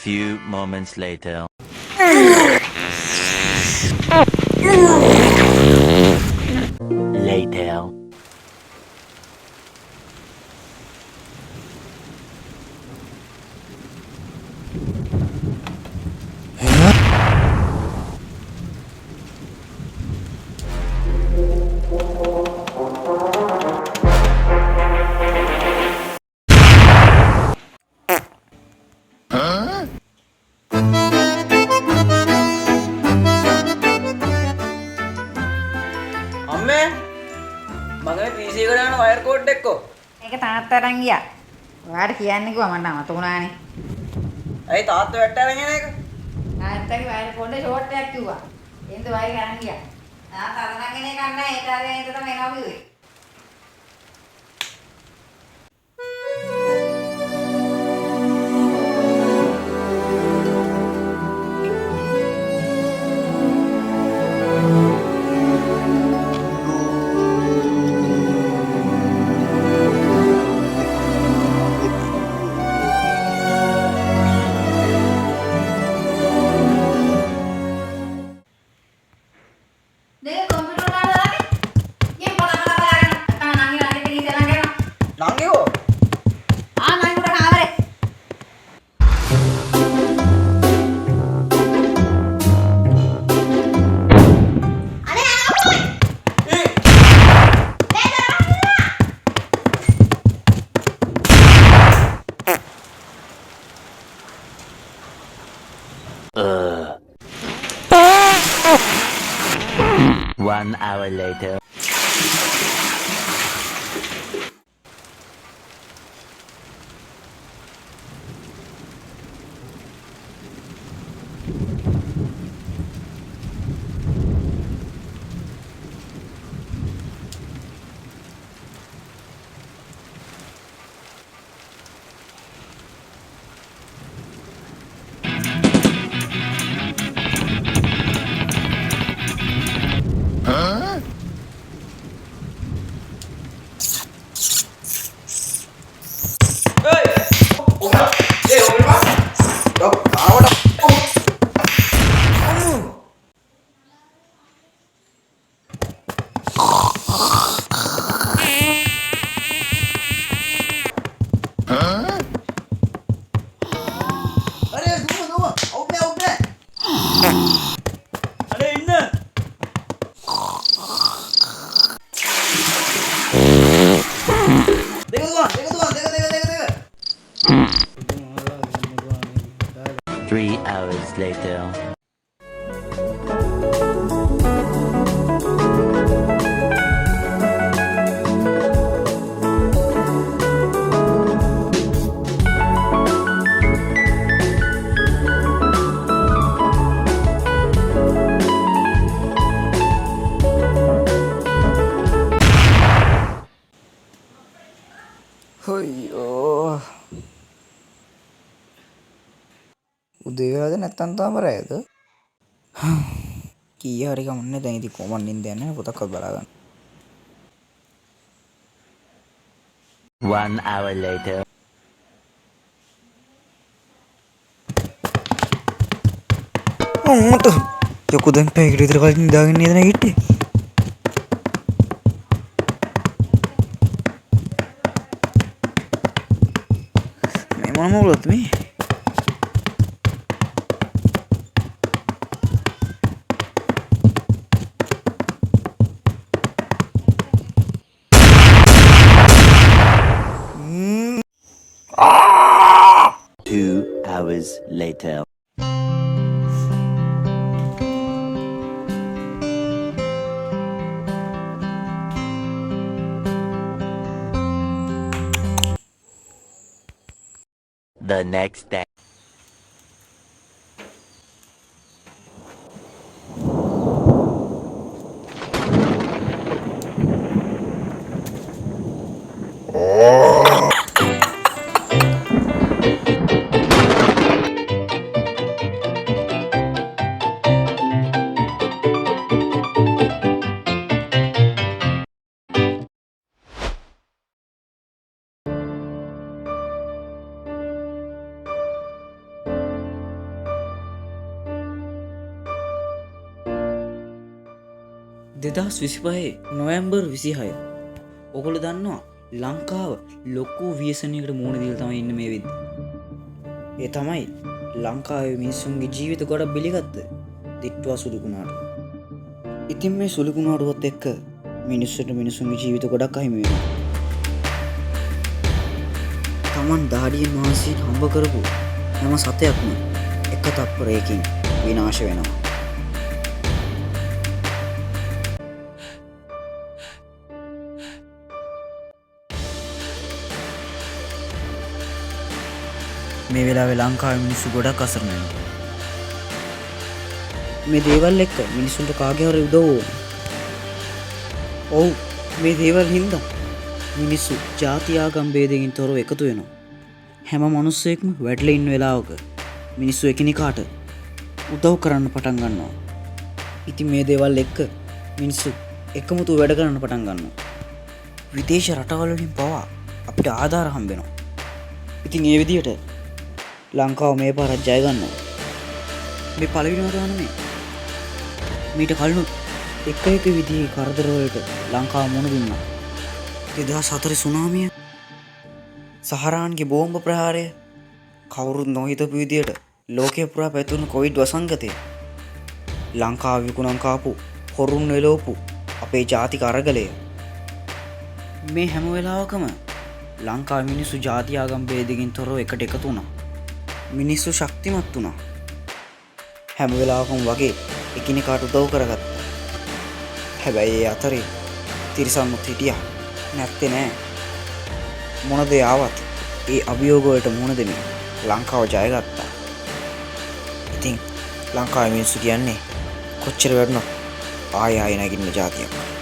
few moments later. Later. අම්මේ මගේ PC එකට යන වයර් කෝඩ් එක්ක. ඒක තාත්තා අරන් ගියා. ඔයාට කියන්න කිව්වා මට අමතක වුණානේ. ඇයි තාත්තා වැට්ට අරන් එන එක? තාත්තගේ වයර් කෝඩ් ෂෝට් එකක් කිව්වා. එහෙනම් වයර් ගන්න ගියා. තාත්තා අරන් එන එක නෑ ඒට අරගෙන ඉඳ තමයි එනවා කිව්වේ. නංගියෝ One hour later. Three hours later. අයියෝ උදේ වෙලාද නැත්තම් තාම රැයද කීය හරි කමන්නේ දැන් ඉතින් කොහොමද නින්ද යන්නේ පොතක්වත් බලා ගන්න. One hour later. අම්මට යකෝ දැන් පැයකට විතර කලින් නිදාගෙන නේද නැගිට්ටේ. මේ මොන මොකද මේ Two hours later. The next day. 2025 November 26. ඔගොල්ලෝ දන්නවා ලංකාව ලොකු ව්‍යසනයකට මුහුණ දීලා තමයි ඉන්නේ මේ වෙද්දි. ඒ තමයි ලංකාවේ මිනිස්සුන්ගේ ජීවිත ගොඩක් බිලිගත්ත දිට්ටුවා සුළුකුණාට. ඉතින් මේ සුළුකුණාටුවත් එක්ක මිනිස්සුන්ගේ ජීවිත ගොඩක් අහිමි වෙනවා. Taman දාඩියෙන් මහන්සියෙන් හම්බ කරපු හැම සතයක්ම එක තප්පරයකින් විනාශ වෙනවා. මේ වෙලාවේ ලංකාවේ මිනිස්සු ගොඩක් අසරණ වෙනවා. මේ දේවල් එක්ක මිනිස්සුන්ට කාගේ හරි උදව් ඕන. ඔව් මේ දේවල් හින්දා මිනිස්සු ಜಾති ආගම් ભેදකින් තොරව එකතු වෙනවා. හැම මිනිස්සෙක්ම වැටලා ඉන්න වෙලාවක මිනිස්සු එකිනෙකාට උදව් කරන්න පටන් ගන්නවා. ඉතින් මේ දේවල් එක්ක මිනිස්සු එකමුතු වැඩ කරන්න පටන් ගන්නවා. විදේශ රටවල් වලින් පවා අපිට ආධාර හම්බ වෙනවා. ඉතින් ඒ විදිහට ලංකාව මේ පාරක් ජය ගන්නවා. මේ පළවෙනි වතාව නෙමෙයි. මීට කලිනුත් එක විදිහේ කරදර වලට ලංකාව මුහුණ දුන්නා. 2004 සුනාමිය, සහරාන්ගේ බෝම්බ ප්‍රහාරය, කවුරුත් නොහිතපු විදියට ලෝකේ පුරා පැතුණු කොවිඩ් වසංගතය, ලංකාව විකුණන් කාපු හොරුන් වෙලෝපු අපේ ජාතික අරගලය. මේ හැම වෙලාවකම ලංකාවේ මිනිස්සු ජාති ආගම් ભેදකින් තොරව එකට එකතු වුණා. මිනිස්සු ශක්තිමත් වුණා. හැම වෙලාවකම වගේ එකිනෙකාට උදව් කරගත්තා. හැබැයි ඒ අතරේ තිරසන්නුත් හිටියා. නැත්තේ නෑ. මොන දේ ආවත් ඒ අභියෝග වලට මුහුණ දෙමින් ලංකාව ජයගත්තා. ඉතින් ලංකාවේ මිනිස්සු කියන්නේ කොච්චර වැඩුණත් ආයෙ නැගින්න ජාතියක්.